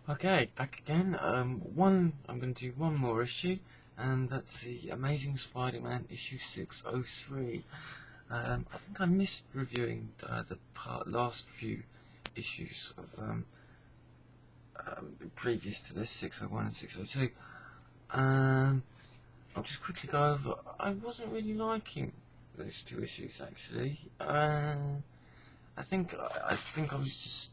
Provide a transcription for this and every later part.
Okay, back again. I'm going to do one more issue, and that's the Amazing Spider-Man issue 603. I think I missed reviewing the last few issues of previous to this, 601 and 602. I'll just quickly go over. I wasn't really liking those two issues actually. I think I was just.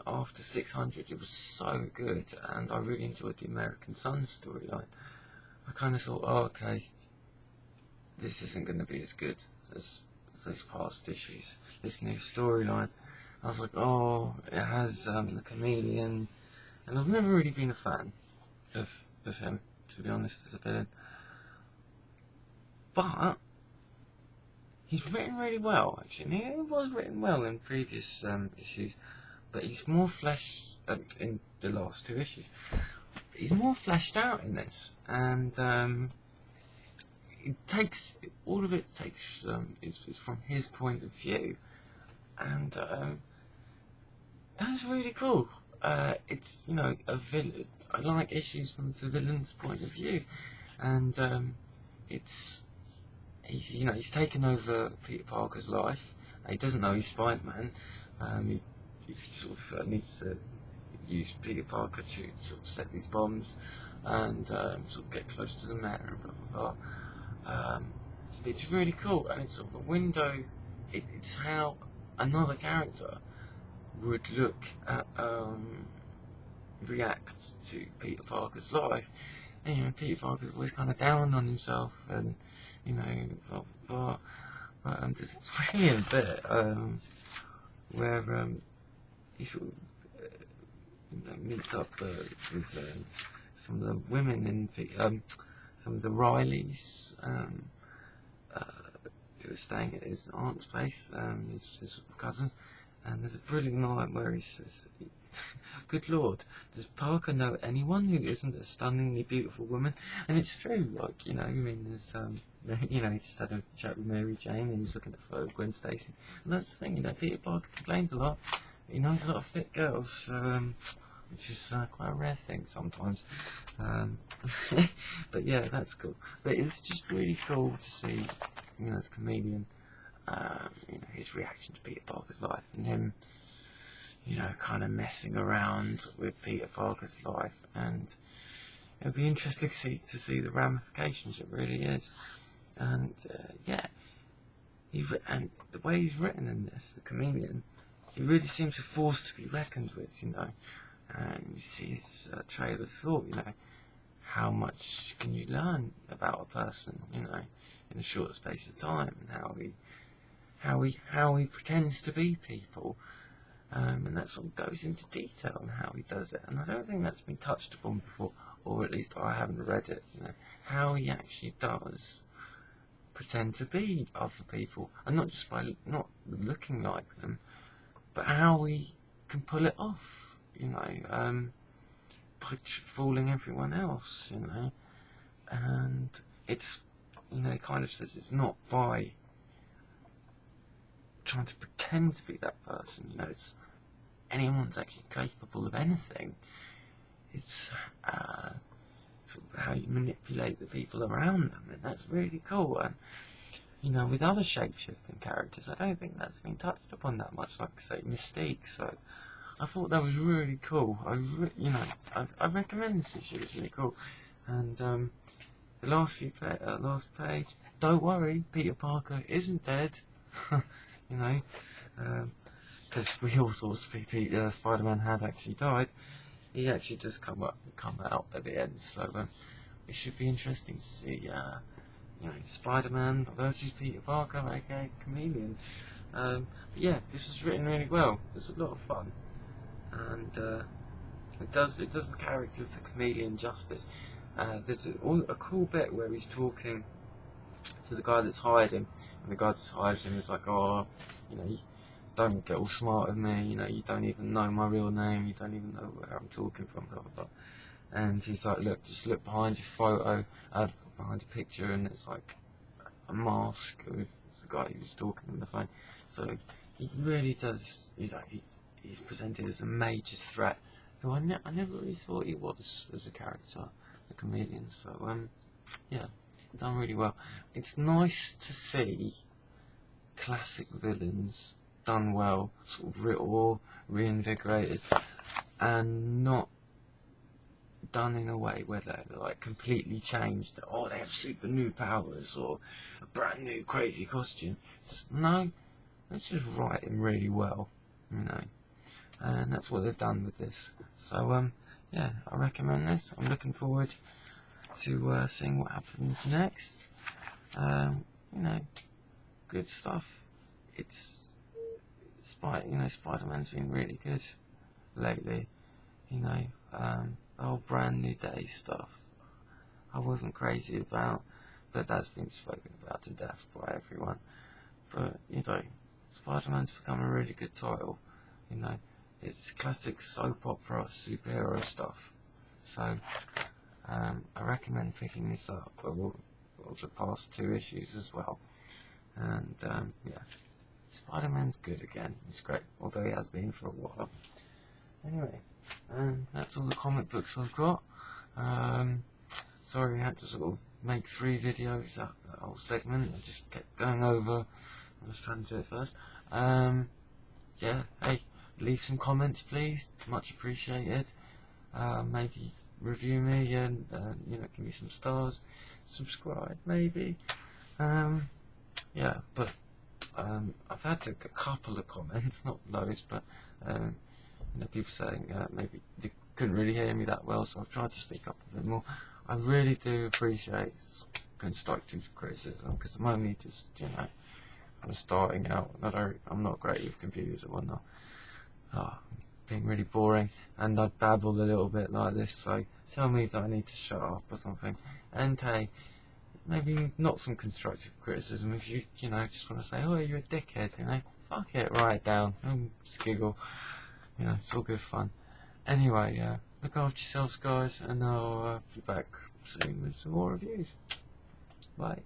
After 600, it was so good, and I really enjoyed the American Sun storyline. I kind of thought, oh, okay, this isn't going to be as good as those past issues. This new storyline, I was like, oh, it has the Chameleon, and I've never really been a fan of him, to be honest, as a villain. But he's written really well, actually. He was written well in previous issues, but he's more fleshed in the last two issues. He's more fleshed out in this, and it takes all of it takes is from his point of view, and that's really cool. It's a villain. I like issues from the villain's point of view, and it's he's taken over Peter Parker's life. He doesn't know he's Spider-Man. He sort of needs to use Peter Parker to sort of set these bombs and sort of get close to the mayor and blah blah blah. It's really cool, and it's sort of a window. It's how another character would look at react to Peter Parker's life. And Peter Parker's always kind of down on himself, and blah blah blah. There's a brilliant bit where he sort of meets up with some of the women in some of the Rileys who are staying at his aunt's place, his cousins, and there's a brilliant line where he says, "Good Lord, does Parker know anyone who isn't a stunningly beautiful woman?" And it's true, like, there's he just had a chat with Mary Jane, and he's looking at a photo of Gwen Stacy, and that's the thing, Peter Parker complains a lot. He knows a lot of fit girls, which is quite a rare thing sometimes. But yeah, that's cool. But it's just really cool to see, the Chameleon, his reaction to Peter Parker's life, and him, kind of messing around with Peter Parker's life, and it'll be interesting to see the ramifications. It really is, and yeah, and the way he's written in this, the Chameleon, he really seems a force to be reckoned with, and you see his trail of thought, how much can you learn about a person, in a short space of time, and how he pretends to be people, and that sort of goes into detail on how he does it, and I don't think that's been touched upon before, or at least I haven't read it, how he actually does pretend to be other people, and not just by not looking like them, but how we can pull it off, by fooling everyone else, and it's, it kind of says it's not by trying to pretend to be that person, it's anyone's actually capable of anything. It's sort of how you manipulate the people around them, and that's really cool. And with other shape-shifting characters, I don't think that's been touched upon that much, like, say, Mystique. So I thought that was really cool. I recommend this issue. It's really cool. And the last page, don't worry, Peter Parker isn't dead. Because we all thought Spider-Man had actually died. He actually does come out at the end. So it should be interesting to see. Spider-Man versus Peter Parker, aka Chameleon. Yeah, this was written really well. It was a lot of fun, and it does the character of the Chameleon justice. There's a cool bit where he's talking to the guy that's hired him, and the guy that's hired him is like, "Oh, you don't get all smart with me. You don't even know my real name. You don't even know where I'm talking from." Blah blah blah. And he's like, "Look, just look behind your photo, behind your picture, and it's like a mask of the guy who was talking on the phone." So he really does, he's presented as a major threat who I never really thought he was as a character, a comedian. So yeah, done really well. It's nice to see classic villains done well, sort of or reinvigorated, and not done in a way where they're like completely changed. Oh, they have super new powers or a brand new crazy costume. Just no, let's just write him really well, you know. And that's what they've done with this. So yeah, I recommend this. I'm looking forward to seeing what happens next. You know, good stuff. It's Spider-Man's been really good lately. You know, the whole brand new day stuff I wasn't crazy about, but that's been spoken about to death by everyone. But you know, Spider-Man's become a really good title. You know, it's classic soap opera superhero stuff. So I recommend picking this up. Well, the past 2 issues as well. And yeah, Spider-Man's good again. It's great, although he has been for a while. Anyway, that's all the comic books I've got. Sorry I had to sort of make 3 videos out that whole segment. I just kept going over. I was trying to do it first. Yeah, hey, leave some comments please. Much appreciated. Maybe review me and you know, give me some stars. Subscribe maybe. Yeah, but I've had a couple of comments, not loads, but you know, people saying maybe they couldn't really hear me that well, so I've tried to speak up a bit more. I really do appreciate constructive criticism, because I'm only just, you know, I'm starting out. I'm not great with computers or whatnot. Being really boring, and I babble a little bit like this, so tell me that I need to shut up or something. And hey, maybe not some constructive criticism if you know, just want to say, oh, you're a dickhead, you know, fuck it, write it down, giggle, you know, it's all good fun. Anyway, look after yourselves guys, and I'll be back soon with some more reviews. Bye.